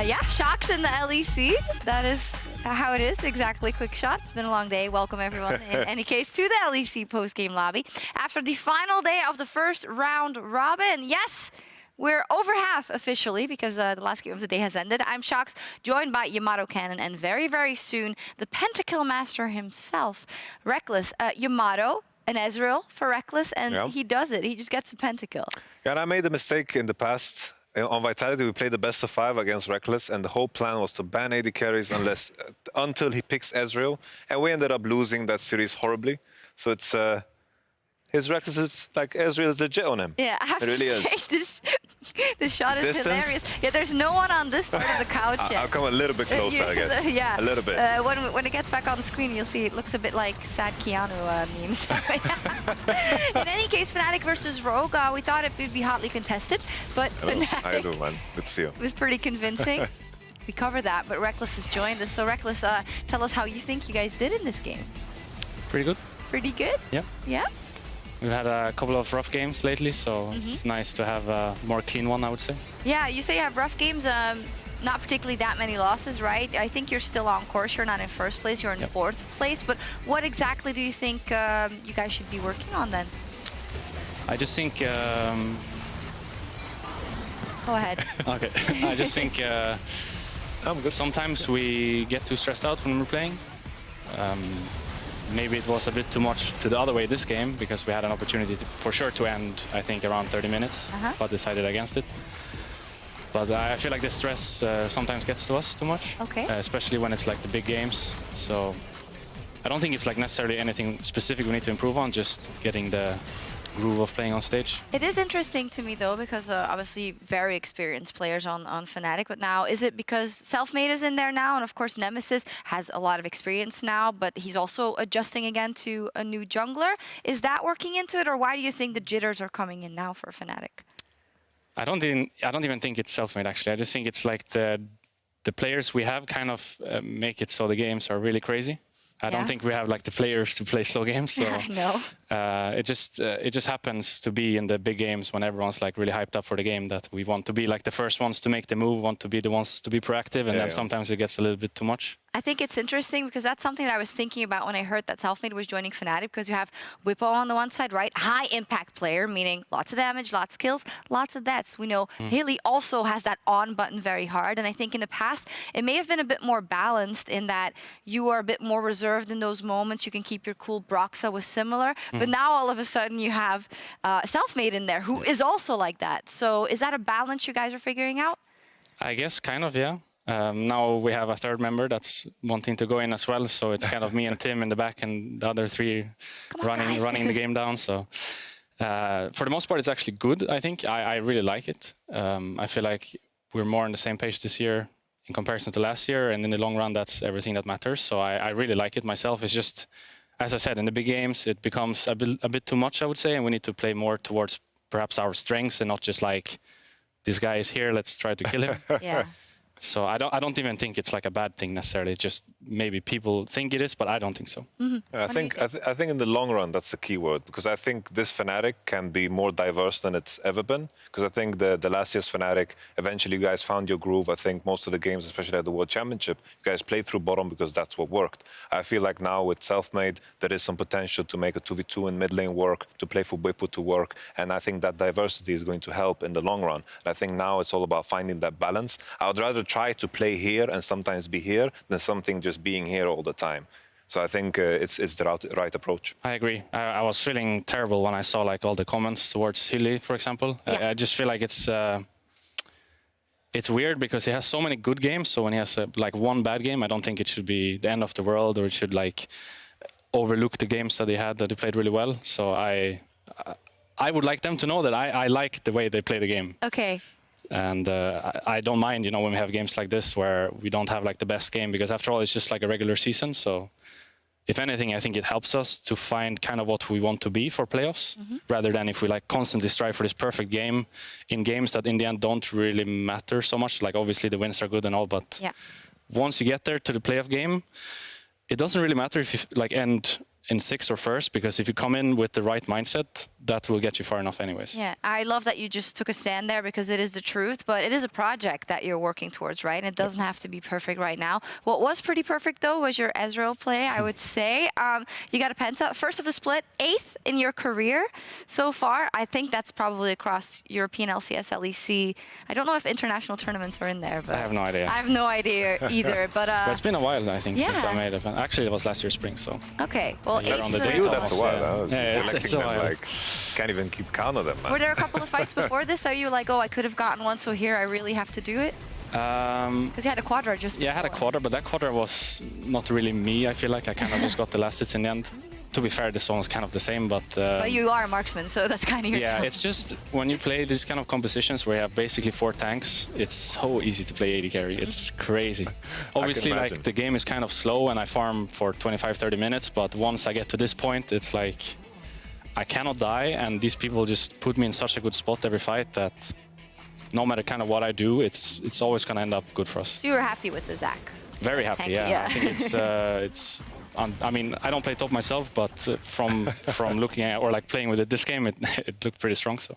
Yeah, Shocks in the LEC. That is how it is. Exactly. Quick shot. It's been a long day. Welcome everyone, in any case, to the LEC Post Game Lobby. After the final day of the first round robin. Yes, we're over half officially because the last game of the day has ended. I'm Shocks, joined by Yamato Cannon, and very, very soon, the Pentakill Master himself, Reckless. Yamato, an Ezreal for Reckless, and he does it. He just gets a Pentakill. Yeah, and I made a mistake in the past. On Vitality, we played the best of 5 against Reckless, and the whole plan was to ban AD carries until he picks Ezreal, and we ended up losing that series horribly. So it's his Reckless is like Ezreal is legit on him. Yeah, I have it really to say, this shot is hilarious. Yeah, there's no one on this part of the couch yet. I'll come a little bit closer, I guess. Yeah, a little bit. When it gets back on the screen, you'll see it looks a bit like sad Keanu memes. In any case, Fnatic versus Rogue, we thought it would be hotly contested, but I do, man. Good to see you. It was pretty convincing. We covered that, but Reckless has joined us. So Reckless, tell us how you think you guys did in this game. Pretty good. Pretty good? Yeah. Yeah? We've had a couple of rough games lately, so it's nice to have a more clean one, I would say. Yeah, you say you have rough games, not particularly that many losses, right? I think you're still on course. You're not in first place, you're in fourth place. But what exactly do you think you guys should be working on then? I just think... Go ahead. Okay. I just think sometimes we get too stressed out when we're playing. Maybe it was a bit too much to the other way this game, because we had an opportunity for sure to end, I think, around 30 minutes, but decided against it. But I feel like the stress sometimes gets to us too much, especially when it's like the big games. So I don't think it's like necessarily anything specific we need to improve on, just getting the groove of playing on stage. It is interesting to me though, because obviously very experienced players on Fnatic, but now is it because Selfmade is in there now, and of course Nemesis has a lot of experience now, but he's also adjusting again to a new jungler. Is that working into it, or why do you think the jitters are coming in now for Fnatic? I don't even think it's Selfmade actually. I just think it's like the players we have kind of make it so the games are really crazy. I don't think we have like the players to play slow games. So No. It just happens to be in the big games when everyone's like really hyped up for the game that we want to be like the first ones to make the move, want to be the ones to be proactive, and then sometimes it gets a little bit too much. I think it's interesting because that's something that I was thinking about when I heard that Selfmade was joining Fnatic, because you have Whippo on the one side, right? High impact player, meaning lots of damage, lots of kills, lots of deaths. We know Hilly also has that on button very hard. And I think in the past, it may have been a bit more balanced in that you are a bit more reserved in those moments. You can keep your cool. Broxa was similar. But now all of a sudden you have Selfmade in there who is also like that. So is that a balance you guys are figuring out? I guess kind of, yeah. Now we have a third member that's wanting to go in as well, so it's kind of me and Tim in the back and the other three running the game down. So for the most part, it's actually good, I think. I really like it. I feel like we're more on the same page this year in comparison to last year, and in the long run, that's everything that matters. So I really like it myself. It's just, as I said, in the big games, it becomes a bit too much, I would say, and we need to play more towards perhaps our strengths and not just like, this guy is here, let's try to kill him. Yeah. So I don't even think it's like a bad thing necessarily. It's just maybe people think it is, but I don't think so. I think in the long run that's the key word, because I think this Fnatic can be more diverse than it's ever been. Because I think the last year's Fnatic, eventually you guys found your groove. I think most of the games, especially at the World Championship, you guys played through bottom because that's what worked. I feel like now with Selfmade, there is some potential to make a 2v2 in mid lane work, to play for Whippo to work, and I think that diversity is going to help in the long run. And I think now it's all about finding that balance. I would rather try to play here and sometimes be here than something just being here all the time. So I think it's the right approach. I agree. I was feeling terrible when I saw like all the comments towards Hilly, for example. I just feel like it's weird because he has so many good games. So when he has like one bad game, I don't think it should be the end of the world, or it should like overlook the games that he played really well. So I would like them to know that I like the way they play the game. Okay. And I don't mind, when we have games like this where we don't have like the best game, because after all, it's just like a regular season. So if anything, I think it helps us to find kind of what we want to be for playoffs, rather than if we like constantly strive for this perfect game in games that in the end don't really matter so much. Like obviously the wins are good and all, but once you get there to the playoff game, it doesn't really matter if you like end in 6th or 1st, because if you come in with the right mindset, that will get you far enough anyways. Yeah, I love that you just took a stand there, because it is the truth, but it is a project that you're working towards, right? And it doesn't have to be perfect right now. What was pretty perfect, though, was your Ezreal play, I would say. You got a penta, first of the split, 8th in your career so far. I think that's probably across European LCS, LEC. I don't know if international tournaments are in there, but I have no idea. I have no idea either, but... But it's been a while, I think, since I Yeah. made it. Actually, it was last year's spring, so... Okay, well, You're 8th on the for- date You, that's a while. Yeah. Huh? Yeah, it's Collecting a them, while. like, can't even keep count of them, man. Were there a couple of fights before this? Are you like, oh, I could have gotten one, so here I really have to do it? Because you had a quadra just Yeah, I had a before. quadra, but that quadra was not really me. I feel like I kind of just got the last hits in the end. To be fair, this one was kind of the same, but... But you are a marksman, so that's kind of your yeah, job. it's just when you play these kind of compositions where you have basically 4 tanks, it's so easy to play AD carry. It's crazy. Obviously, like, imagine. the game is kind of slow and I farm for 25-30 minutes, but once I get to this point, it's like I cannot die, and these people just put me in such a good spot every fight that no matter kind of what I do, it's always going to end up good for us. So you were happy with the Zach. Very happy, Thank you, yeah. yeah. I think it's I mean, I don't play top myself, but from looking at or like playing with it this game, it looked pretty strong. So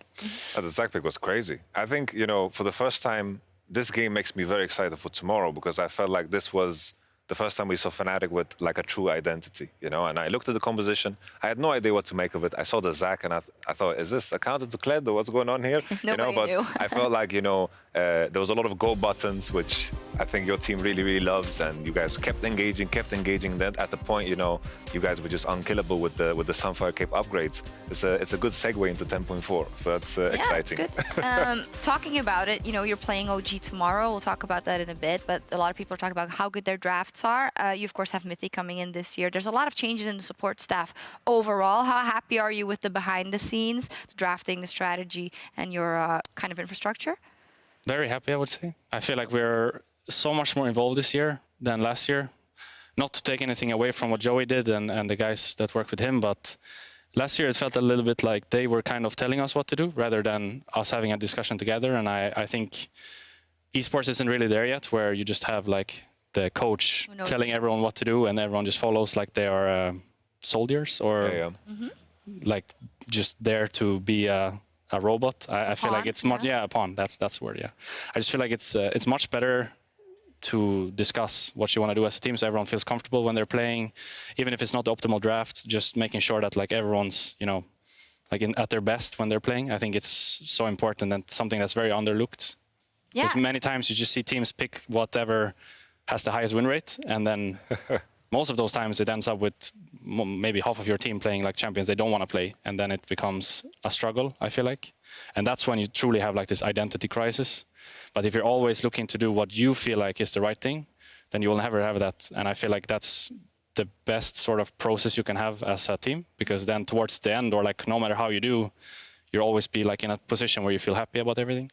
The Zac pick was crazy. I think, you know, for the first time, this game makes me very excited for tomorrow, because I felt like this was the first time we saw Fnatic with like a true identity, you know. And I looked at the composition. I had no idea what to make of it. I saw the Zac and I thought, is this a counter to Kled or what's going on here? You know, Nobody but knew. I felt like, you know, there was a lot of go buttons, which I think your team really, really loves, and you guys kept engaging. Then at the point, you know, you guys were just unkillable with the Sunfire Cape upgrades. It's a good segue into 10.4, so that's exciting. Yeah, it's good. Talking about it, you know, you're playing OG tomorrow. We'll talk about that in a bit, but a lot of people are talking about how good their drafts are. You, of course, have Mythic coming in this year. There's a lot of changes in the support staff overall. How happy are you with the behind the scenes, the drafting, the strategy, and your kind of infrastructure? very happy, I would say. I feel like we're so much more involved this year than last year. Not to take anything away from what Joey did and the guys that work with him, but last year it felt a little bit like they were kind of telling us what to do rather than us having a discussion together. And I think esports isn't really there yet, where you just have like the coach telling everyone what to do and everyone just follows like they are soldiers or like just there to be a robot. I feel like it's much, a pawn. That's the word. Yeah, I just feel like it's much better to discuss what you want to do as a team, so everyone feels comfortable when they're playing, even if it's not the optimal draft. Just making sure that like everyone's, you know, like at their best when they're playing. I think it's so important and something that's very underlooked. Because many times you just see teams pick whatever has the highest win rate, and then most of those times it ends up with maybe half of your team playing like champions they don't want to play, and then it becomes a struggle, I feel like. And that's when you truly have like this identity crisis. But if you're always looking to do what you feel like is the right thing, then you will never have that. And I feel like that's the best sort of process you can have as a team, because then towards the end, or like no matter how you do, you'll always be like in a position where you feel happy about everything.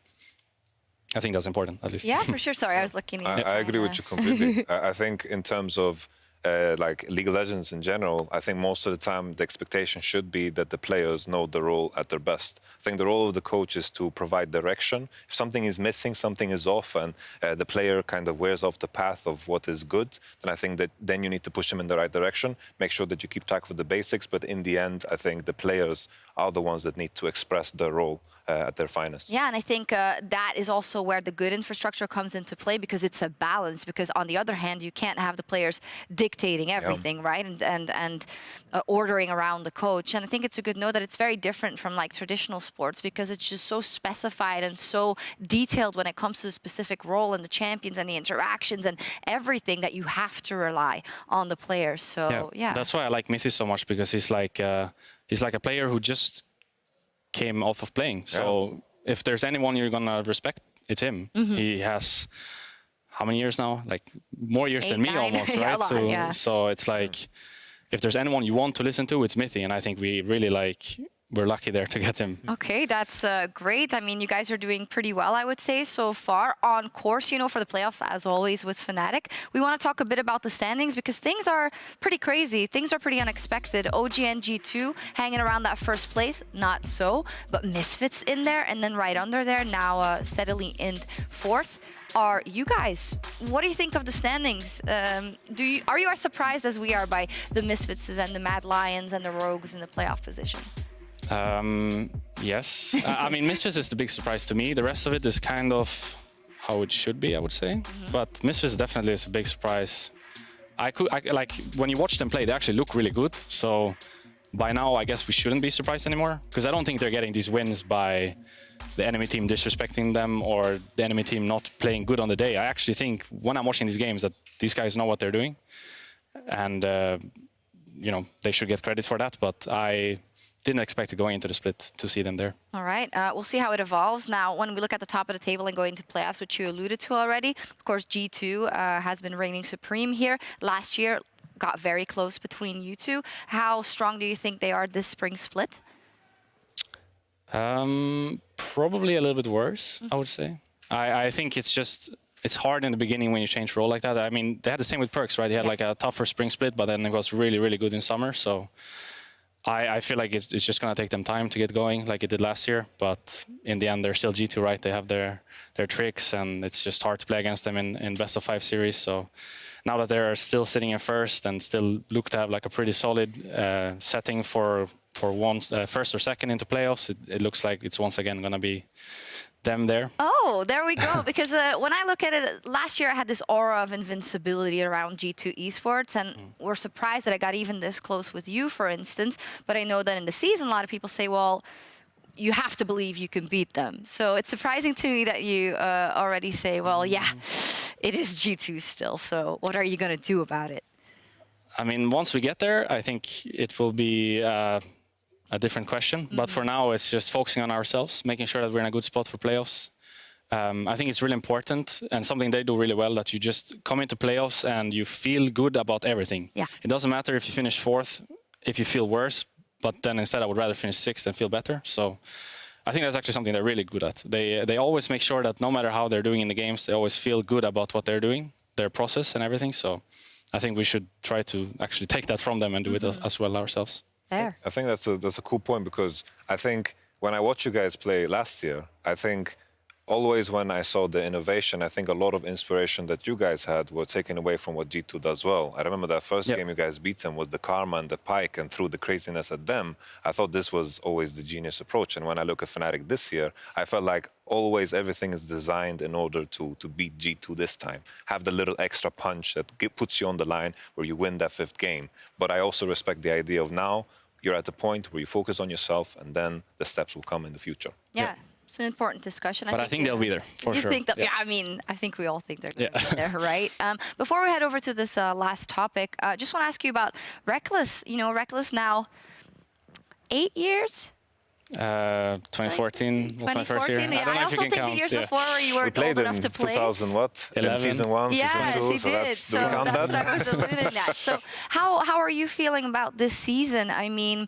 I think that's important, at least. Yeah, for sure. Sorry, I was looking at I agree with you completely. I think in terms of like League of Legends in general, I think most of the time the expectation should be that the players know the role at their best. I think the role of the coach is to provide direction. If something is missing, something is off, and the player kind of wears off the path of what is good, then I think that then you need to push them in the right direction, make sure that you keep track of the basics, but in the end, I think the players are the ones that need to express their role at their finest. Yeah, and I think that is also where the good infrastructure comes into play, because it's a balance. Because on the other hand, you can't have the players dictating everything, right? And ordering around the coach. And I think it's a good note that it's very different from like traditional sports, because it's just so specified and so detailed when it comes to the specific role and the champions and the interactions and everything, that you have to rely on the players. So yeah. That's why I like Mythic so much, because he's like a player who just came off of playing. So if there's anyone you're gonna respect, it's him. He has how many years now? Like more years 8, than me 9. almost, right? So it's like if there's anyone you want to listen to, it's Mythic, and I think we really we're lucky there to get him. Okay, that's great. I mean, you guys are doing pretty well, I would say, so far. On course, you know, for the playoffs, as always, with Fnatic. We want to talk a bit about the standings, because things are pretty crazy. Things are pretty unexpected. OG and G2 hanging around that first place, not so. But Misfits in there, and then right under there, now steadily in fourth. are you guys? What do you think of the standings? Are you as surprised as we are by the Misfits and the Mad Lions and the Rogues in the playoff position? Yes. I mean, Misfits is the big surprise to me. The rest of it is kind of how it should be, I would say. But Misfits definitely is a big surprise. Like when you watch them play, they actually look really good. So by now, I guess we shouldn't be surprised anymore, because I don't think they're getting these wins by the enemy team disrespecting them or the enemy team not playing good on the day. I actually think when I'm watching these games that these guys know what they're doing, and you know, they should get credit for that. But I didn't expect it going into the split to see them there. All right, we'll see how it evolves. Now, when we look at the top of the table and going to playoffs, which you alluded to already, of course, G2 has been reigning supreme here. Last year, got very close between you two. How strong do you think they are this spring split? Probably a little bit worse, I would say. I think it's hard in the beginning when you change role like that. I mean, they had the same with Perks, right? They had like a tougher spring split, but then it was really, really good in summer. So I feel like it's just going to take them time to get going like it did last year. But in the end, they're still G2, right? They have their tricks, and it's just hard to play against them in best of 5 series. So now that they're still sitting in first and still look to have like a pretty solid setting for first or second into playoffs, it looks like it's once again going to be them there. Oh, there we go. Because when I look at it, last year I had this aura of invincibility around G2 esports, and we're surprised that I got even this close with you, for instance. But I know that in the season, a lot of people say, well, you have to believe you can beat them. So it's surprising to me that you already say, well, yeah, it is G2 still. So what are you going to do about it? I mean, once we get there, I think it will be a different question. But for now, it's just focusing on ourselves, making sure that we're in a good spot for playoffs. I think it's really important, and something they do really well, that you just come into playoffs and you feel good about everything. Yeah. It doesn't matter if you finish 4th, if you feel worse, but then instead I would rather finish 6th and feel better. So I think that's actually something they're really good at. They always make sure that no matter how they're doing in the games, they always feel good about what they're doing, their process and everything. So I think we should try to actually take that from them and do it as well ourselves. There. I think that's a cool point, because I think when I watched you guys play last year, I think always when I saw the innovation, I think a lot of inspiration that you guys had were taken away from what G2 does well. I remember that first game you guys beat them with the Karma and the Pike and threw the craziness at them. I thought this was always the genius approach. And when I look at Fnatic this year, I felt like always everything is designed in order to beat G2 this time. Have the little extra punch that puts you on the line where you win that 5th game. But I also respect the idea of now you're at the point where you focus on yourself, and then the steps will come in the future. Yeah. It's an important discussion. But I think they'll be there, for sure. Think that, yeah, I mean, I think we all think they're going to be there, right? Before we head over to this last topic, just want to ask you about Reckless. You know, Reckless now 8 years? 2014 was my first year. Yeah, I don't know I if you also can think count. the years before you weren't old enough to play. 2000 what? 11. In season 1, yes, season 2. He So did. that's, So do we count that's that? what I was alluding at. So how are you feeling about this season? I mean,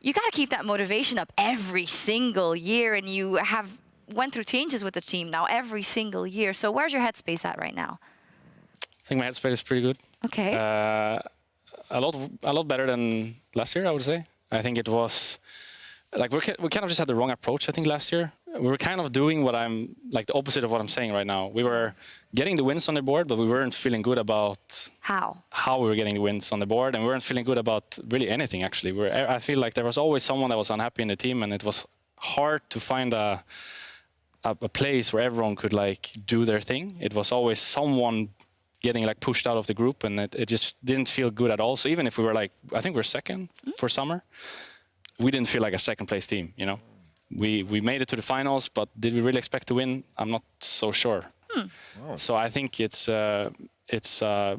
you got to keep that motivation up every single year, and you went through changes with the team now every single year. So where's your headspace at right now? I think my headspace is pretty good. Okay. A lot better than last year, I would say. I think it was like we kind of just had the wrong approach. I think last year we were kind of doing what I'm like the opposite of what I'm saying right now. We were getting the wins on the board, but we weren't feeling good about how we were getting the wins on the board, and we weren't feeling good about really anything. Actually, I feel like there was always someone that was unhappy in the team, and it was hard to find a place where everyone could like do their thing. It was always someone getting like pushed out of the group, and it just didn't feel good at all. So even if we were like, I think we're second for summer, we didn't feel like a second place team, you know. We made it to the finals, but did we really expect to win? I'm not so sure. So I think it's a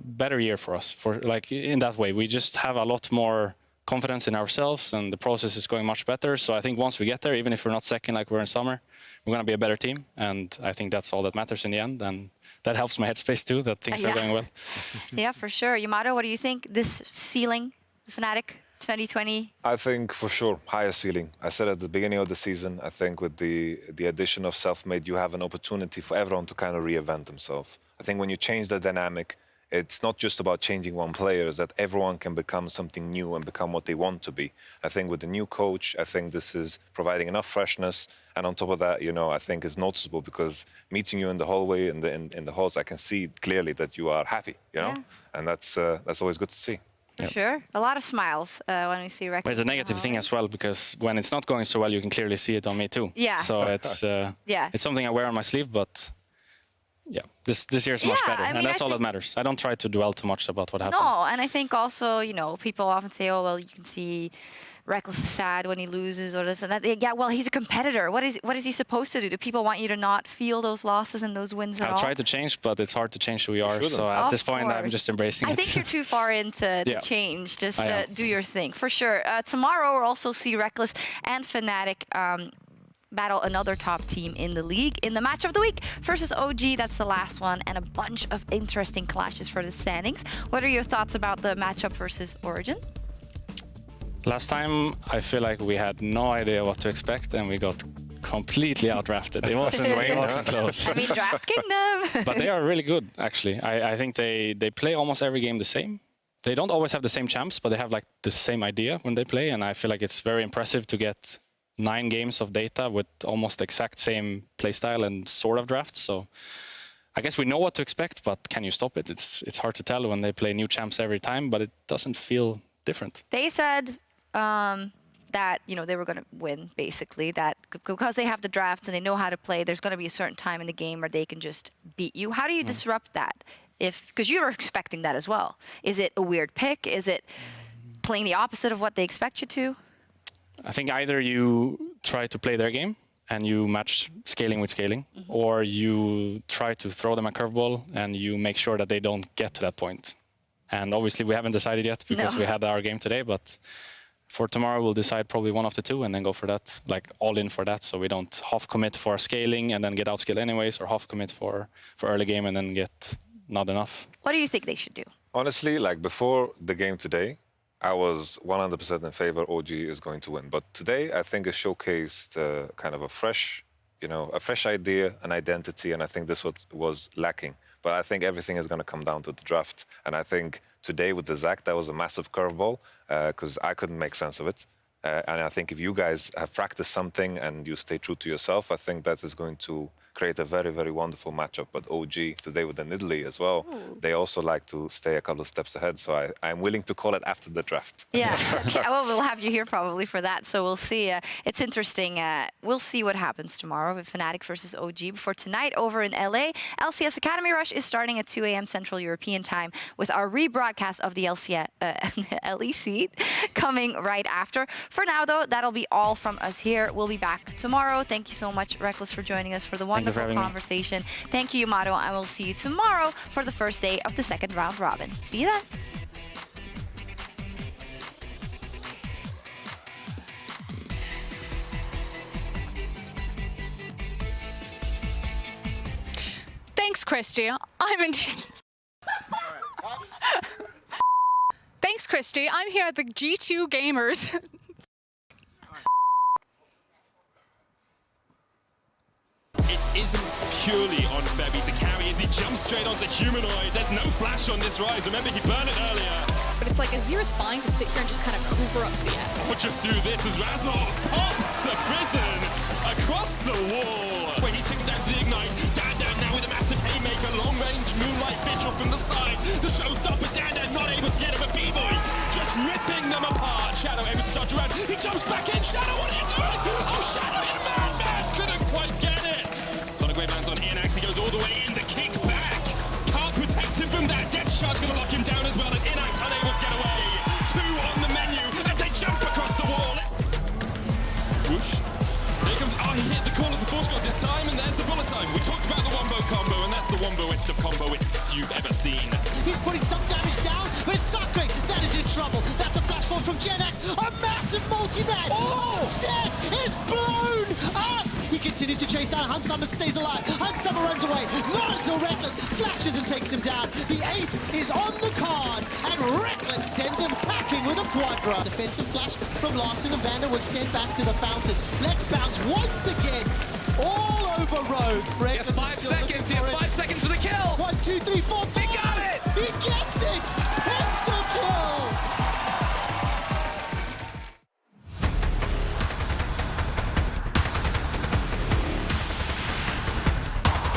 better year for us, for like in that way. We just have a lot more confidence in ourselves, and the process is going much better. So I think once we get there, even if we're not second like we're in summer, we're going to be a better team. And I think that's all that matters in the end. And that helps my headspace too, that things are going well. Yeah, for sure. Yamato, what do you think? This ceiling, Fnatic 2020? I think for sure, higher ceiling. I said at the beginning of the season, I think with the addition of Selfmade, you have an opportunity for everyone to kind of reinvent themselves. I think when you change the dynamic, it's not just about changing one player, it's that everyone can become something new and become what they want to be. I think with the new coach, I think this is providing enough freshness And on top of that, you know, I think it's noticeable because meeting you in the hallway, in the halls, I can see clearly that you are happy, you know? And that's always good to see. For sure. A lot of smiles when we see Reckless. But it's a negative thing as well, because when it's not going so well, you can clearly see it on me too. Yeah. So it's it's something I wear on my sleeve, but yeah, this year is much better, I mean, and that's all that matters. I don't try to dwell too much about what happened. No, and I think also, you know, people often say, oh, well, you can see Reckless is sad when he loses or this and that. Yeah, well, he's a competitor. What is he supposed to do? Do people want you to not feel those losses and those wins at all? I'll try to change, but it's hard to change who we are. So at this point, I'm just embracing it. I think you're too far into to change. Just do your thing, for sure. Tomorrow, we'll also see Reckless and Fnatic battle another top team in the league in the match of the week versus OG. That's the last one, and a bunch of interesting clashes for the standings. What are your thoughts about the matchup versus Origin? Last time, I feel like we had no idea what to expect, and we got completely outdrafted. It wasn't close. I mean, Draft Kingdom. But they are really good, actually. I think they play almost every game the same. They don't always have the same champs, but they have like the same idea when they play, and I feel like it's very impressive to get 9 games of data with almost exact same playstyle and sort of drafts. So I guess we know what to expect, but can you stop it? It's hard to tell when they play new champs every time, but it doesn't feel different. They said that, you know, they were going to win, basically, that because they have the drafts and they know how to play, there's going to be a certain time in the game where they can just beat you. How do you disrupt that? Because you were expecting that as well. Is it a weird pick? Is it playing the opposite of what they expect you to? I think either you try to play their game and you match scaling with scaling, or you try to throw them a curveball and you make sure that they don't get to that point. And obviously we haven't decided yet because we had our game today, but for tomorrow we'll decide probably one of the two and then go for that, like all in for that, so we don't half commit for scaling and then get outscaled anyways, or half commit for early game and then get not enough. What do you think they should do? Honestly, like before the game today, I was 100% in favor OG is going to win. But today, I think it showcased kind of a fresh idea, an identity, and I think this was lacking. But I think everything is going to come down to the draft. And I think today with the Zac, that was a massive curveball because I couldn't make sense of it. And I think if you guys have practiced something and you stay true to yourself, I think that is going to create a very, very wonderful matchup. But OG today with the Nidalee as well, they also like to stay a couple of steps ahead. So I'm willing to call it after the draft. Yeah, okay. Well, we'll have you here probably for that. So we'll see. It's interesting. We'll see what happens tomorrow with Fnatic versus OG. Before tonight over in LA, LCS Academy Rush is starting at 2 a.m. Central European time with our rebroadcast of the LEC coming right after. For now, though, that'll be all from us here. We'll be back tomorrow. Thank you so much, Reckless, for joining us for the wonderful conversation. Thank you, Yamato, and we'll see you tomorrow for the first day of the second round robin. See you then. Thanks, Christy. I'm indeed. Thanks, Christy. I'm here at the G2 Gamers. It isn't purely on Febby to carry as he jumps straight onto Humanoid. There's no flash on this rise. Remember, he burned it earlier. But it's like Azir's fine to sit here and just kind of hoover up CS. But just do this as Razzle pops the prison across the wall. Where he's taken down to the Ignite. Dan now with a massive haymaker. Long range Moonlight Vigil from the side. The showstopper, Dan not able to get him. A B-Boy just ripping them apart. Shadow able to dodge around. He jumps back in. Shadow, what are you doing? Oh, Shadow, you man couldn't quite get it. Great lands on Inax, he goes all the way in, the kick back. Can't protect him from that. Death Shard's gonna lock him down as well, and Inax unable to get away. 2 on the menu as they jump across the wall. Whoosh. There comes, he hit the call of the Force God this time, and there's the bullet time. We talked about the Wombo combo, and that's the Wombo-ist of combo-ists you've ever seen. He's putting some damage down, but it's Sakre that is in trouble. That's a flash forward from Gen X, a massive multi-man. Oh! Zed is blown up! He continues to chase down. Hunsummer stays alive. Hunsummer runs away. Not until Reckless flashes and takes him down. The ace is on the cards, and Reckless sends him packing with a quadra. Defensive flash from Larson and Vander was sent back to the fountain. Let's bounce once again. All over Rogue. Reckless 5 seconds. He has 5 seconds for the kill. 1, 2, 3, 4, 5.